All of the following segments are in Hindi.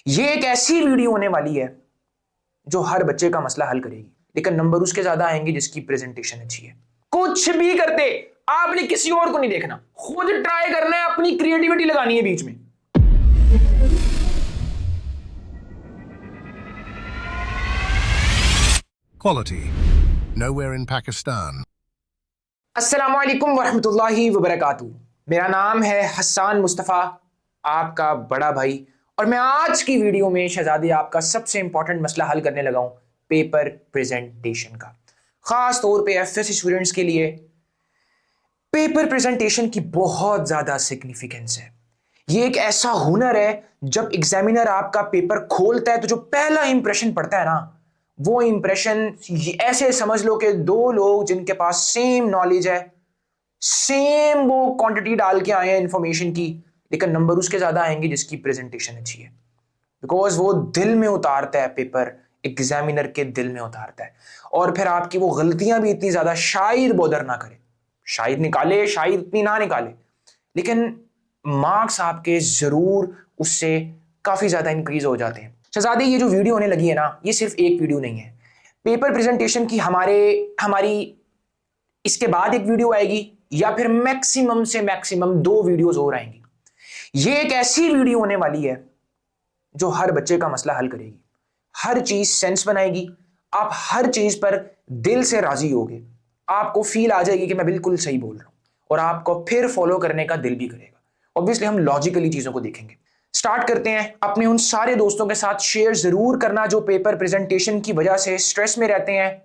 ये एक ऐसी वीडियो होने वाली है जो हर बच्चे का मसला हल करेगी, लेकिन नंबर उसके ज्यादा आएंगे जिसकी प्रेजेंटेशन अच्छी है। कुछ भी करते आपने किसी और को नहीं देखना, खुद ट्राई करना है, अपनी क्रिएटिविटी लगानी है बीच में। Quality. Nowhere in Pakistan. अस्सलामुअलैकुम वरहमतुल्लाहि वबरकातुहू। मेरा नाम है हसन मुस्तफ़ा, आपका बड़ा भाई, और मैं आज की वीडियो में शहजादी आपका सबसे इंपॉर्टेंट मसला हल करने लगा हूं, पेपर प्रेजेंटेशन का। खास तौर पे एफएससी स्टूडेंट्स के लिए पेपर प्रेजेंटेशन की बहुत ज्यादा सिग्निफिकेंस है। ये एक ऐसा हुनर है, जब एग्जामिनर आपका पेपर खोलता है तो जो पहला इंप्रेशन पड़ता है ना, वो इंप्रेशन ऐसे समझ लो कि दो लोग जिनके पास सेम नॉलेज है, सेम वो क्वांटिटी डाल के आए हैं इंफॉर्मेशन की, लेकिन नंबर उसके ज्यादा आएंगे जिसकी प्रेजेंटेशन अच्छी है। बिकॉज वो दिल में उतारता है, पेपर एग्जामिनर के दिल में उतारता है। और फिर आपकी वो गलतियां भी इतनी ज्यादा शायद बोदर ना करे, शायद निकाले, शायद इतनी ना निकाले, लेकिन मार्क्स आपके जरूर उससे काफी ज्यादा इंक्रीज हो जाते हैं। शहजादी, ये जो वीडियो होने लगी है ना, ये सिर्फ एक वीडियो नहीं है। पेपर प्रेजेंटेशन की हमारी इसके बाद एक वीडियो आएगी, या फिर मैक्सिमम से मैक्सिमम 2 वीडियोस और आएंगी। ये एक ऐसी वीडियो होने वाली है जो हर बच्चे का मसला हल करेगी, हर चीज सेंस बनाएगी, आप हर चीज पर दिल से राजी होगे, आपको फील आ जाएगी कि मैं बिल्कुल सही बोल रहा हूं, और आपको फिर फॉलो करने का दिल भी करेगा। ऑब्वियसली हम लॉजिकली चीजों को देखेंगे। स्टार्ट करते हैं। अपने उन सारे दोस्तों के साथ शेयर जरूर करना जो पेपर प्रेजेंटेशन की वजह से स्ट्रेस में रहते हैं,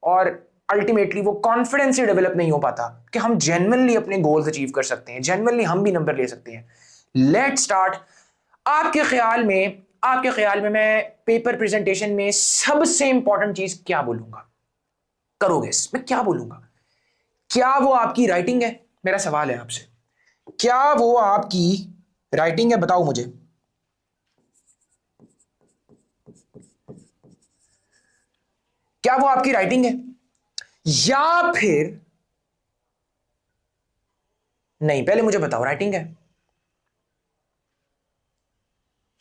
और अल्टीमेटली वो कॉन्फिडेंस ही डेवलप नहीं हो पाता कि हम जेन्युइनली अपने गोल्स अचीव कर सकते हैं, जेन्युइनली हम भी नंबर ले सकते हैं। Let start. आपके ख्याल में मैं पेपर प्रेजेंटेशन में सबसे इंपॉर्टेंट चीज क्या बोलूंगा? करोगे मैं क्या बोलूंगा? क्या वो आपकी राइटिंग है? मेरा सवाल है आपसे, क्या वो आपकी राइटिंग है? बताओ मुझे। क्या वो आपकी राइटिंग है, या फिर नहीं? पहले मुझे बताओ, राइटिंग है?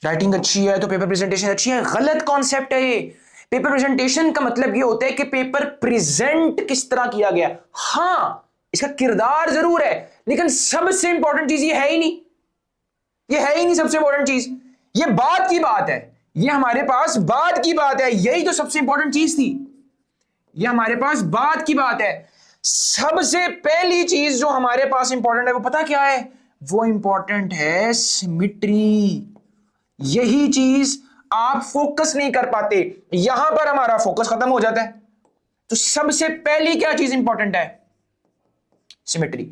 राइटिंग अच्छी है तो पेपर प्रेजेंटेशन अच्छी है? गलत कॉन्सेप्ट है ये। पेपर प्रेजेंटेशन का मतलब ये होता है कि पेपर प्रेजेंट किस तरह किया गया। हां, इसका किरदार जरूर है, लेकिन सबसे इंपॉर्टेंट चीज ये है ही नहीं। ये है ही नहीं सबसे इंपॉर्टेंट चीज। ये बात की बात है, ये हमारे पास बात की बात है, यही तो सबसे इंपॉर्टेंट चीज थी। ये हमारे पास बात की बात है। सबसे पहली चीज जो हमारे पास इंपॉर्टेंट है वो पता क्या है? वो इंपॉर्टेंट है सिमिट्री। यही चीज आप फोकस नहीं कर पाते, यहां पर हमारा फोकस खत्म हो जाता है। तो सबसे पहली क्या चीज इंपॉर्टेंट है? सिमेट्री।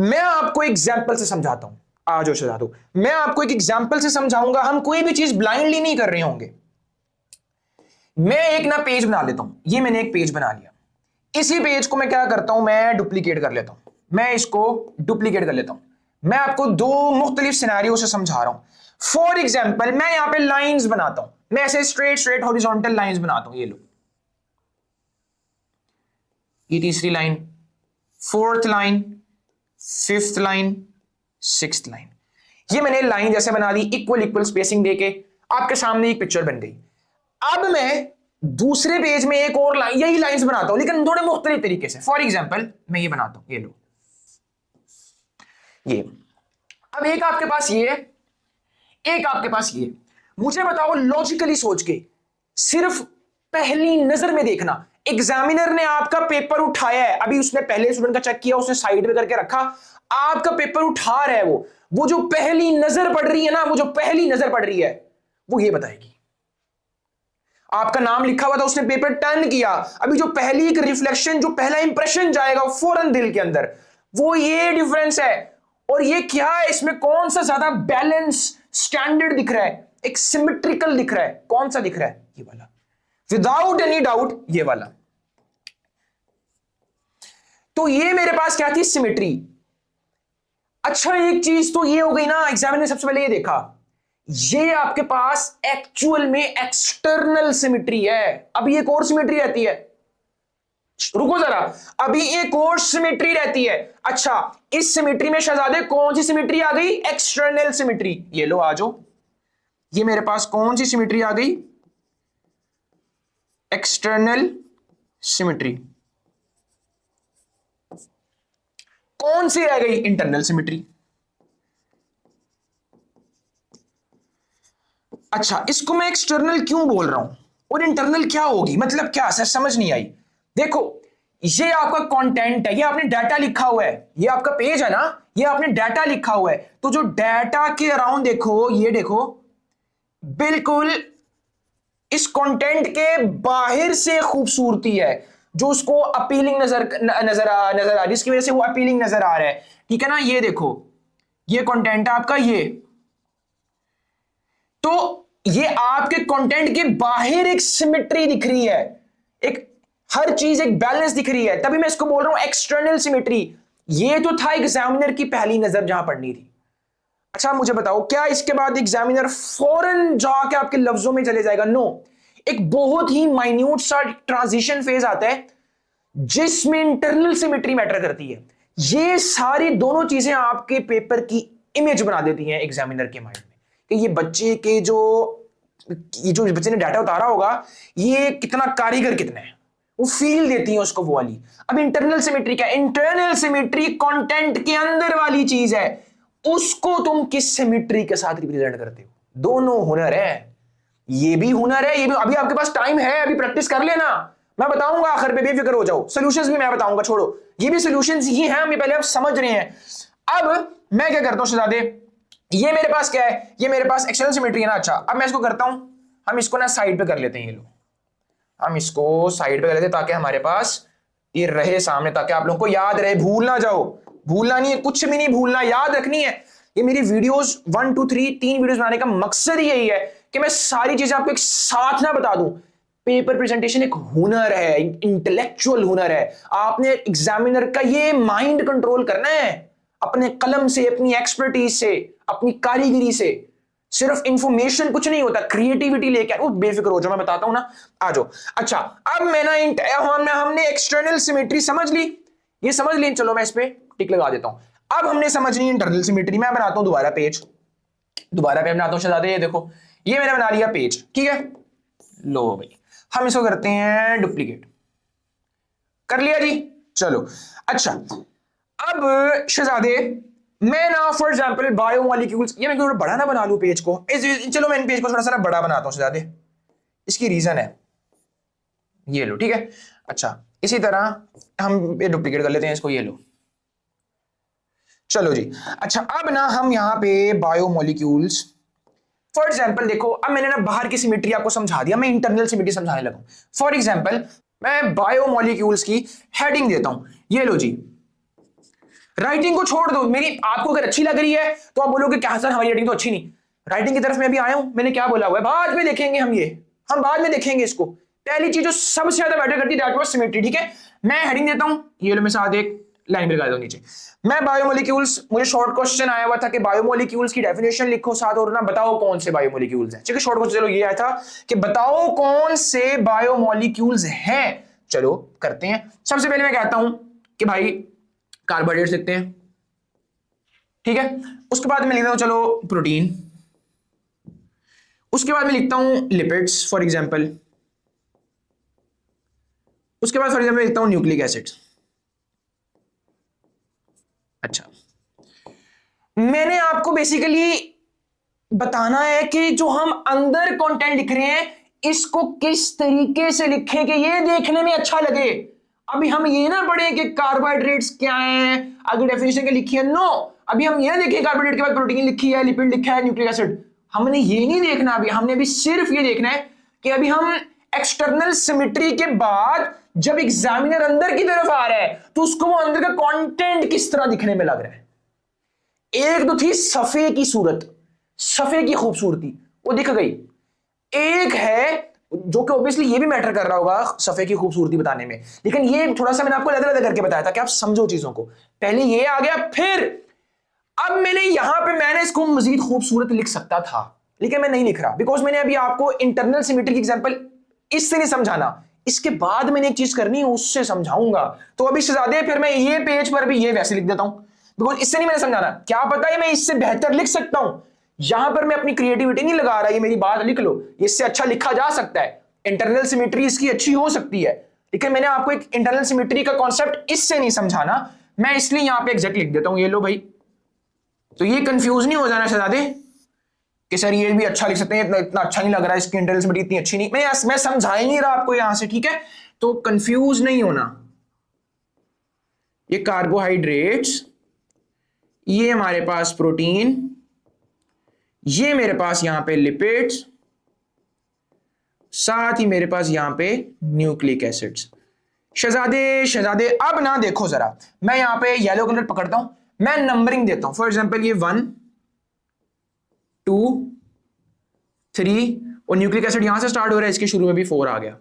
मैं आपको एग्जाम्पल से समझाता हूं। आज हो समझा दो, मैं आपको एक एग्जाम्पल से समझाऊंगा। हम कोई भी चीज ब्लाइंडली नहीं कर रहे होंगे। मैं एक ना पेज बना लेता हूं। ये मैंने एक पेज बना लिया, इसी पेज को मैं क्या करता हूं, मैं डुप्लीकेट कर लेता हूं। मैं इसको डुप्लीकेट कर लेता हूं। मैं आपको 2 मुख्तलिफ सिनेरियो से समझा रहा हूं। फॉर एग्जाम्पल, मैं यहां पे लाइंस बनाता हूं। मैं ऐसे स्ट्रेट स्ट्रेट हॉरिजॉन्टल लाइंस बनाता हूं। ये लो, ये तीसरी line, 4th line, 5th line, 6th line. ये मैंने लाइन जैसे बना दी, इक्वल इक्वल स्पेसिंग देके आपके सामने एक पिक्चर बन गई। अब मैं दूसरे पेज में एक और लाइन, यही लाइंस बनाता हूं, लेकिन थोड़े मुख्तलिफ तरीके से। फॉर एग्जाम्पल, मैं ये बनाता हूं। ये लो, ये। अब एक आपके पास ये है, एक आपके पास ये। मुझे बताओ, लॉजिकली सोच के, सिर्फ पहली नजर में देखना, एग्जामिनर ने आपका पेपर उठाया है, अभी उसने पहले स्टूडेंट का चेक किया, उसने साइड में करके रखा, आपका पेपर उठा रहा है। वो जो पहली नजर पड़ रही है ना, वो जो पहली नजर पड़ रही है वो ये बताएगी। आपका नाम लिखा हुआ था, उसने पेपर टर्न किया, अभी जो पहली एक रिफ्लेक्शन, जो पहला इंप्रेशन जाएगा फौरन दिल के अंदर, वो ये डिफरेंस है। और ये क्या है, इसमें कौन सा ज्यादा बैलेंस स्टैंडर्ड दिख रहा है, एक सिमेट्रिकल दिख रहा है? कौन सा दिख रहा है? ये वाला, विदाउट एनी डाउट ये वाला। तो ये मेरे पास क्या थी? सिमेट्री। अच्छा, एक चीज तो ये हो गई ना, एग्जामिनर ने सबसे पहले ये देखा, ये आपके पास एक्चुअल में एक्सटर्नल सिमेट्री है। अभी एक और सिमेट्री रहती है, रुको जरा, अभी एक और सिमेट्री रहती है। अच्छा, इस सिमेट्री में शहजादे कौन सी सिमेट्री आ गई? External symmetry. ये लो, आ जाओ, ये मेरे पास कौन सी सिमेट्री आ गई? External symmetry. कौन सी रह गई? Internal symmetry. अच्छा, इसको मैं एक्सटर्नल क्यों बोल रहा हूं और इंटरनल क्या होगी, मतलब क्या? सर समझ नहीं आई। देखो, ये आपका कंटेंट है, ये आपने डाटा लिखा हुआ है, ये आपका पेज है ना, ये आपने डाटा लिखा हुआ है। तो जो डाटा के अराउंड देखो, ये देखो, बिल्कुल इस कंटेंट के बाहर से खूबसूरती है जो उसको अपीलिंग नजर आ रही, जिसकी वजह से वो अपीलिंग नजर आ रहा है। ठीक है ना? ये देखो, ये कंटेंट है आपका, ये तो ये आपके कंटेंट के बाहर एक सिमेट्री दिख रही है, एक हर चीज एक बैलेंस दिख रही है, तभी मैं इसको बोल रहा हूं एक्सटर्नल सिमेट्री। ये तो था एग्जामिनर की पहली नजर जहां पढ़नी थी। अच्छा मुझे बताओ, क्या इसके बाद एग्जामिनर फौरन जाके आपके लफ्जों में चले जाएगा? नो, एक बहुत ही माइन्यूट सा ट्रांजिशन फेज आता है जिसमें इंटरनल सिमेट्री मैटर करती है। ये सारी दोनों चीजें आपके पेपर की इमेज बना देती हैं एग्जामिनर के माइंड में कि ये बच्चे के जो बच्चे ने डाटा उतारा होगा, ये कितना कारीगर कितना है, वो फील देती है उसको वो वाली। अब इंटरनल सिमेट्री क्या? इंटरनल सिमेट्री कंटेंट के अंदर वाली चीज है, उसको तुम किस सिमेट्री के साथ रिप्रेजेंट करते हो? दोनों हुनर है, ये भी हुनर है, ये भी। अभी आपके पास टाइम है, अभी प्रैक्टिस कर लेना, मैं बताऊंगा आखिर पे, बेफिक्र हो जाओ। सॉल्यूशंस भी मैं बताऊंगा, छोड़ो, ये भी सॉल्यूशंस ही हैं, हम पहले आप समझ रहे हैं। अब मैं क्या करता हूं शहजादे, ये मेरे पास क्या है? ये मेरे पास एक्सटर्नल सिमेट्री है ना। अच्छा, अब मैं इसको करता हूं, हम इसको ना साइड पे कर लेते हैं, ये लो, हम इसको साइड पे कर लेते हैं ताकि हमारे पास ये रहे सामने, ताकि आप लोगों को याद रहे, भूल ना जाओ। भूलना नहीं है, कुछ भी नहीं भूलना, याद रखनी है। ये मेरी वीडियोस 1 2 3 3 वीडियोस बनाने का मकसद ही यही है कि मैं सारी चीजें आपको एक साथ ना बता दूं। पेपर प्रेजेंटेशन एक हुनर है, इंटेलेक्चुअल हुनर है। आपने एग्जामिनर का ये माइंड कंट्रोल करना है अपने कलम से, अपनी एक्सपर्टीज से, अपनी कारीगरी से। सिर्फ इंफॉर्मेशन कुछ नहीं होता, क्रिएटिविटी लेके वो बेफिक्र हो जाओ, मैं बताता हूं ना, आ जाओ। अच्छा, अब मैं ना हमने एक्सटर्नल सिमेट्री समझ ली, ये समझ ली, चलो मैं इस पे टिक लगा देता हूं। अब हमने समझनी इंटरनल सिमेट्री। मैं बनाता हूं दोबारा पेज, बनाता हूं शहजादे, ये देखो, ये मैंने बना लिया पेज, ठीक है। लो भाई, हम इसको करते हैं डुप्लीकेट, कर लिया जी, चलो। अच्छा, अब शहजादे मैं ना फॉर एग्जांपल बायोमोलिक्यूल्स, ये मैं थोड़ा बड़ा ना बना लूं पेज को, चलो मैं इन पेज को थोड़ा सा बड़ा बनाता हूं शहजादे, इसकी रीजन है, ये लो, ठीक है। अच्छा, इसी तरह हम ये डुप्लीकेट कर लेते हैं इसको, ये लो, चलो जी। अच्छा, अब ना हम यहां पे बायोमोलिक्यूल्स फॉर एग्जांपल देखो, अब मैंने ना बाहर की सिमेट्री आपको समझा दिया, मैं इंटरनल सिमेट्री समझाने लगा। फॉर एग्जांपल मैं बायोमोलिक्यूल्स की हेडिंग देता हूं, ये लो जी। राइटिंग को छोड़ दो, मेरी आपको अगर अच्छी लग रही है तो आप बोलोगे क्या सर हमारी राइटिंग तो अच्छी नहीं। राइटिंग की तरफ मैं भी आया हूं, मैंने क्या बोला हुआ है, बाद में देखेंगे हम बाद में देखेंगे इसको। पहली चीज जो सबसे ज्यादा मैटर करती है दैट वाज सिमेट्री, ठीक है। मैं हेडिंग देता हूं, ये लो, मैं साथ एक लाइन भी लगा दूं नीचे, मैं बायोमोलिक्यूल्स, मुझे शॉर्ट क्वेश्चन आया हुआ था कि बायोमोलिक्यूल्स की डेफिनेशन लिखो साथ, और ना बताओ कौन से बायोमोलिक्यूल्स हैं, ठीक है। शॉर्ट क्वेश्चन चलो ये आया था कि बताओ कौन से बायोमोलिक्यूल्स हैं, चलो करते हैं। सबसे पहले मैं कहता हूं कि भाई कार्बोहाइड्रेट्स लिखते हैं, ठीक है। उसके बाद मैं लिखता हूं चलो प्रोटीन, उसके बाद मैं लिखता हूं लिपिड्स फॉर एग्जांपल, उसके बाद फॉर एग्जांपल लिखता हूं न्यूक्लिक एसिड्स। अच्छा, मैंने आपको बेसिकली बताना है कि जो हम अंदर कंटेंट लिख रहे हैं इसको किस तरीके से लिखें कि ये देखने में अच्छा लगे। अभी हम ये ना पढ़े कि कार्बोहाइड्रेट्स क्या हैं, आगे डेफिनेशन क्या लिखी है, नो। अभी हम ये देखें कार्बोहाइड्रेट के बाद प्रोटीन लिखी है, लिपिड लिखा है, न्यूक्लिक एसिड, हमने ये नहीं देखना। अभी हमने अभी सिर्फ ये देखना है कि अभी हम एक्सटर्नल सिमेट्री के बाद जब एग्जामिनर अंदर की तरफ आ रहा है तो उसको वो अंदर का कंटेंट किस तरह दिखने में लग रहा है। एक तो थी सफे की सूरत, सफे की खूबसूरती, वो दिख गई। एक है जो कि ऑब्वियसली ये भी मैटर कर रहा होगा सफे की खूबसूरती बताने में, लेकिन ये थोड़ा सा मैंने आपको अलग अलग करके बताया था कि आप समझो चीजों को। पहले ये आ गया, फिर अब मैंने इसको मजीद खूबसूरत लिख सकता था लेकिन मैं नहीं लिख रहा, बिकॉज मैंने अभी आपको इंटरनल सिमेट्री की एग्जांपल इससे नहीं समझाना, इसके बाद मैंने एक चीज करनी है उससे समझाऊंगा। तो अभी शहजादे फिर मैं ये पेज पर भी ये वैसे लिख देता हूं, बिकॉज इससे नहीं मैंने समझाना, क्या पता है मैं इससे बेहतर लिख सकता हूं, यहां पर मैं अपनी क्रिएटिविटी नहीं लगा रहा, ये मेरी बात लिख लो, इससे अच्छा लिखा जा सकता है, इंटरनल सिमेट्री इसकी अच्छी हो सकती है, लेकिन मैंने आपको एक इंटरनल सिमेट्री का कॉन्सेप्ट इससे नहीं समझाना, मैं इसलिए यहां पे एग्जैक्ट लिख देता हूं, ये लो भाई। तो ये कंफ्यूज नहीं हो जाना शहजादे कि सर ये भी अच्छा लिख सकते हैं, इतना अच्छा नहीं लग रहा है, इसकी इंटरनल सिमेट्री इतनी अच्छी नहीं, मैं समझा ही नहीं रहा आपको यहां से, ठीक है? तो कंफ्यूज नहीं होना। ये कार्बोहाइड्रेट्स, ये हमारे पास प्रोटीन, ये मेरे पास यहां पे लिपिड्स, साथ ही मेरे पास यहां पे न्यूक्लिक एसिड्स। शहजादे अब ना देखो जरा, मैं यहां पे येलो कलर पकड़ता हूं, मैं नंबरिंग देता हूं। फॉर एग्जांपल ये 1 2 3 और न्यूक्लिक एसिड यहां से स्टार्ट हो रहा है, इसके शुरू में भी 4 आ गया।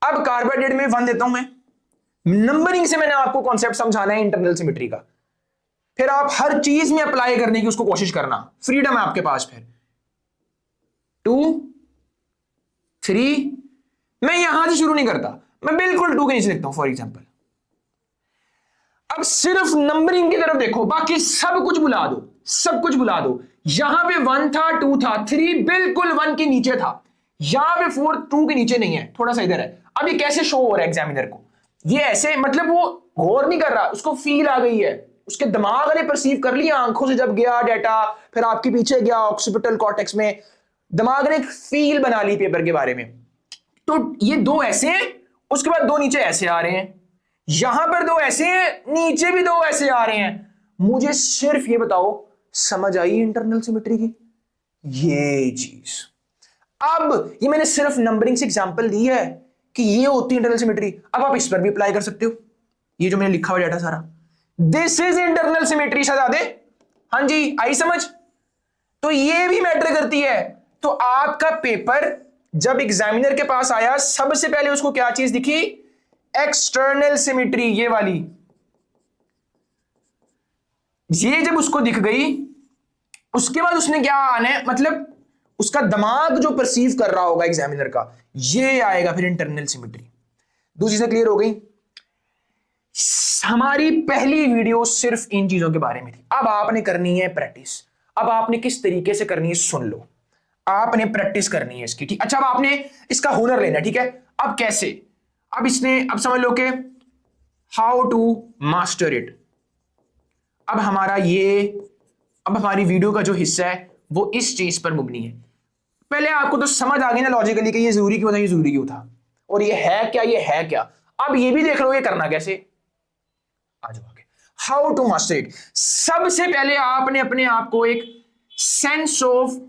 अब कार्बोहाइड्रेट में 1 देता हूं मैं, नंबरिंग से मैंने आपको कॉन्सेप्ट समझाना है इंटरनल सिमेट्री का, फिर आप हर चीज में अप्लाई करने की उसको कोशिश करना, फ्रीडम है आपके पास। फिर 2 3, मैं यहां से शुरू नहीं करता, मैं बिल्कुल 2 के नीचे लिखता हूं फॉर एग्जांपल। अब सिर्फ नंबरिंग की तरफ देखो, बाकी सब कुछ भुला दो, सब कुछ भुला दो। यहां पे 1 था, 2 था, 3 बिल्कुल 1 के नीचे था, यहां पे 4 2 के नीचे नहीं है, थोड़ा सा इधर है। अब ये कैसे शो हो रहा है एग्जामिनर को? ये ऐसे, मतलब वो गौर नहीं कर रहा, उसको फील आ गई है, उसके दिमाग ने परसीव कर लिया, आंखों से जब गया डाटा, फिर आपके पीछे गया ऑक्सीपिटल कॉर्टेक्स में, दिमाग ने एक फील बना ली पेपर के बारे में। तो ये 2 ऐसे हैं, उसके बाद 2 नीचे ऐसे आ रहे हैं, यहां पर 2 ऐसे हैं, नीचे भी 2 ऐसे आ रहे हैं। मुझे सिर्फ ये बताओ, समझ आई इंटरनल सिमेट्री की ये चीज? अब ये मैंने सिर्फ नंबरिंग से एग्जांपल दी है कि ये होती है इंटरनल सिमेट्री, अब आप इस पर भी अप्लाई कर सकते हो, ये जो मैंने लिखा हुआ डाटा सारा, दिस इज इंटरनल सिमेट्री शहजादे। हाँ जी, आई समझ? तो ये भी मैटर करती है। तो आपका पेपर जब एग्जामिनर के पास आया, सबसे पहले उसको क्या चीज दिखी? एक्सटर्नल सिमेट्री, ये वाली। ये जब उसको दिख गई, उसके बाद उसने क्या आना है, मतलब उसका दिमाग जो परसीव कर रहा होगा एग्जामिनर का, ये आएगा फिर इंटरनल सिमेट्री। दूसरी चीजें क्लियर हो गई? हमारी पहली वीडियो सिर्फ इन चीजों के बारे में थी। अब आपने करनी है प्रैक्टिस। अब आपने किस तरीके से करनी है सुन लो, आपने प्रैक्टिस करनी है इसकी, ठीक? अच्छा, अब आपने इसका हुनर लेना है, ठीक है? अब कैसे? अब समझ लो कि हाउ टू मास्टर इट। अब हमारी वीडियो का जो हिस्सा है वो इस चीज पर मुबनी है। पहले आपको तो समझ आ गई ना लॉजिकली कि ये जरूरी क्यों था, ये जरूरी क्यों था, और ये है क्या, ये है क्या। अब ये भी देख लो ये करना कैसे। आ जाओ आगे। How to master it. सबसे पहले आपने अपने आप को एक सेंस ऑफ,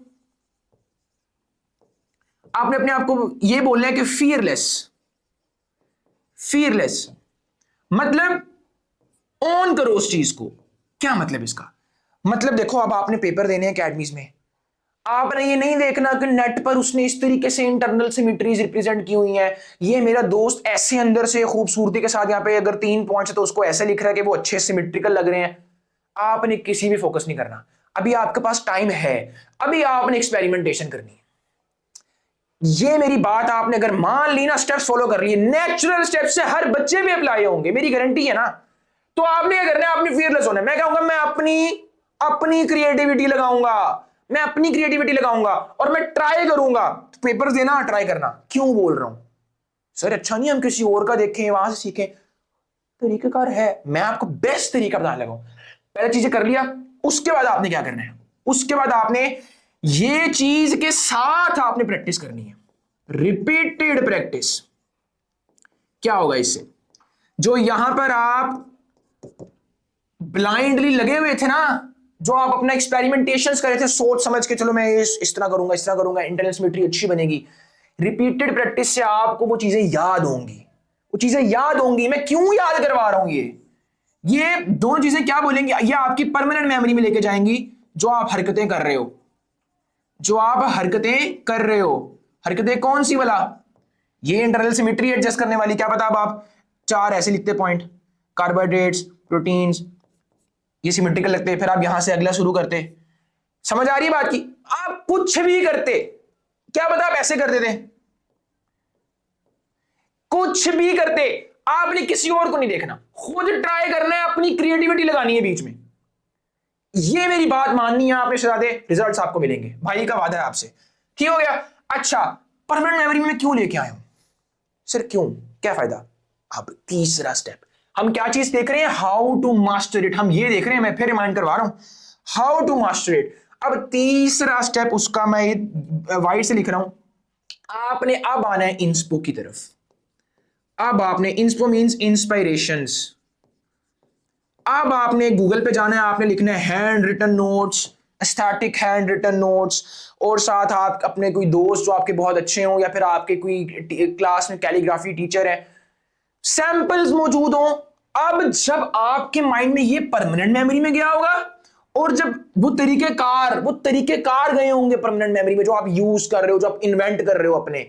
आपने अपने आप को ये बोलना है कि फियरलेस मतलब ऑन करो उस चीज को। क्या मतलब इसका? मतलब देखो, अब आपने पेपर देने हैं अकेडमीज में, आपने ये नहीं देखना कि नेट पर उसने इस तरीके से इंटरनल सिमेट्रीज रिप्रेजेंट की हुई हैं, ये मेरा दोस्त ऐसे अंदर से खूबसूरती के साथ यहाँ पे अगर 3 पॉइंट्स है तो उसको ऐसे लिख रहा है कि वो अच्छे सिमेट्रिकल लग रहे हैं। आपने किसी भी फोकस नहीं करना, अभी आपके पास टाइम है, अभी आपने एक्सपेरिमेंटेशन करनी है। ये मेरी बात आपने अगर मान ली ना, स्टेप्स फॉलो कर लिए, नेचुरल स्टेप्स से हर बच्चे भी अप्लाई होंगे, मेरी गारंटी है ना। तो आपने क्या करना है, आपने फियरलेस होना है। मैं कहूंगा मैं अपनी क्रिएटिविटी लगाऊंगा, मैं अपनी क्रिएटिविटी लगाऊंगा और मैं ट्राई करूंगा। पेपर्स देना, ट्राई करना। क्यों बोल रहा हूं सर? अच्छा नहीं हम किसी और का देखें, वहां से सीखें? तरीकाकार है, मैं आपको बेस्ट तरीका बताने लगा हूं। पहले चीजें कर लिया, उसके बाद आपने क्या करना है, उसके बाद आपने ये चीज के साथ आपने प्रैक्टिस करनी है, रिपीटेड प्रैक्टिस। क्या होगा इससे? जो यहां पर आप ब्लाइंडली लगे हुए थे ना, जो आप अपना एक्सपेरिमेंटेशन कर रहे थे सोच समझ के, चलो मैं इस तरह करूंगा, इस तरह करूंगा, इंटरनल सिमेट्री अच्छी बनेगी। रिपीटेड प्रैक्टिस से आपको वो चीजें याद होंगी, वो चीजें याद होंगी। मैं क्यों याद करवा रहा हूं? ये दोनों चीजें क्या बोलेंगी, ये आपकी परमानेंट मेमोरी में लेके जाएंगी। जो आप हरकतें कर रहे हो, जो आप हरकतें कर रहे हो, हरकतें कौन सी वाला? ये इंटरनल सिमेट्री एडजस्ट करने वाली। क्या पता अब आप 4 ऐसे लिखते पॉइंट, कार्बोहाइड्रेट्स, प्रोटीन्स, ये सिमेट्रिकल लगते, फिर आप यहां से अगला शुरू करते। समझ आ रही है बात की? आप कुछ भी करते, क्या पता आप ऐसे करते थे, कुछ भी करते, आपने किसी और को नहीं देखना, खुद ट्राई करना है, अपनी क्रिएटिविटी लगानी है बीच में। ये मेरी बात माननी है आपने शहजादे, रिजल्ट्स आपको मिलेंगे, भाई का वादा है आपसे। ठीक हो गया। अच्छा, परमानेंट मेमोरी में क्यों लेके आया हूं सर, क्यों, क्या फायदा? अब तीसरा स्टेप, हम क्या चीज देख रहे हैं? हाउ टू मास्टर इट, हम ये देख रहे हैं, मैं फिर रिमाइंड करवा रहा हूं, हाउ टू मास्टर इट। अब तीसरा स्टेप उसका मैं ये वाइट से लिख रहा हूं, आपने अब आना है इंस्पो की तरफ। अब आपने, इंस्पो मींस इंस्पायरेशंस, अब आपने गूगल पे जाना है, आपने लिखना है hand written notes, static hand written notes, और साथ आप अपने कोई दोस्त जो आपके बहुत अच्छे हों या फिर आपके कोई क्लास में कैलीग्राफी टीचर है, सैंपल्स मौजूद हों। अब जब आपके माइंड में ये परमानेंट मेमोरी में गया होगा, और जब वो तरीकेकार गए होंगे परमानेंट मेमोरी में, जो आप यूज कर रहे हो, जो आप इन्वेंट कर रहे हो अपने,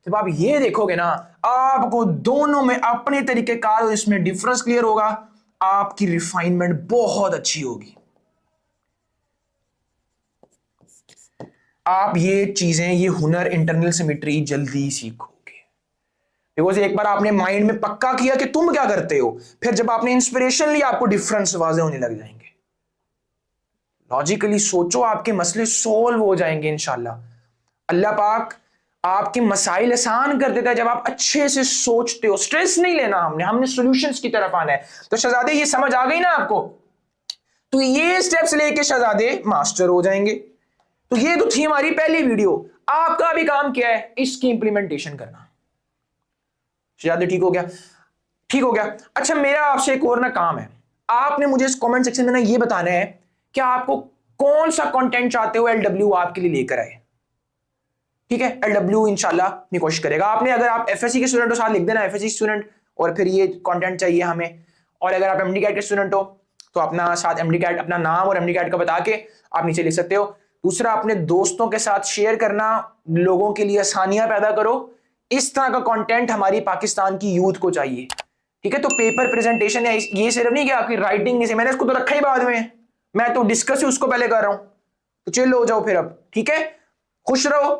जब आप ये देखोगे ना, आपको दोनों में अपने तरीकेकार और इसमें डिफरेंस क्लियर होगा, आपकी रिफाइनमेंट बहुत अच्छी होगी। आप ये चीजें, ये हुनर, इंटरनल सिमेट्री जल्दी सीखोगे, बिकॉज एक बार आपने माइंड में पक्का किया कि तुम क्या करते हो, फिर जब आपने इंस्पिरेशन ली, आपको डिफरेंस वाजे होने लग जाएंगे। लॉजिकली सोचो, आपके मसले सोल्व हो जाएंगे इंशाल्लाह। अल्लाह पाक आपके मसाइल आसान कर देता है जब आप अच्छे से सोचते हो। स्ट्रेस नहीं लेना, हमने सॉल्यूशंस की तरफ आना है। तो शहजादे ये समझ आ गई ना आपको? तो ये स्टेप्स लेके शहजादे मास्टर हो जाएंगे। तो ये तो थी हमारी पहली वीडियो। आपका भी काम क्या है? इसकी इंप्लीमेंटेशन करना। शहजादे ठीक हो गया? ठीक हो गया। अच्छा, मेरा आपसे एक और ना काम है, आपने मुझे इस कमेंट सेक्शन में ना ये बताना है कि आपको कौन सा कंटेंट चाहते हो एलडब्ल्यू आपके लिए लेकर आए। ठीक है, एलडब्ल्यू इंशाल्लाह अपनी कोशिश करेगा। आपने, अगर आप एफएससी के स्टूडेंट हो, साथ लिख देना एफएससी स्टूडेंट, और फिर ये कंटेंट चाहिए हमें। और अगर आप एमडी कैट के स्टूडेंट हो तो अपना साथ एमडी कैट, अपना नाम और एमडी कैट का बता के आप नीचे लिख सकते हो। दूसरा, अपने दोस्तों के साथ शेयर करना, लोगों के लिए आसानियां पैदा करो। इस तरह का कंटेंट हमारी पाकिस्तान की यूथ को चाहिए। ठीक है, तो पेपर प्रेजेंटेशन है, ये सिर्फ नहीं कि आपकी राइटिंग नहीं से, मैंने इसको तो रखा ही बाद में, मैं तो डिस्कस ही उसको पहले कर रहा हूं। तो चिल हो जाओ फिर अब। ठीक है, खुश रहो,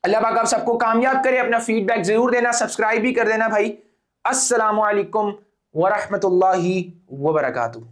अल्लाह पाक आप सबको कामयाब करे। अपना फीडबैक जरूर देना, सब्सक्राइब भी कर देना भाई। अस्सलामु अलैकुम वरहमतुल्लाहि वबरकातुहू।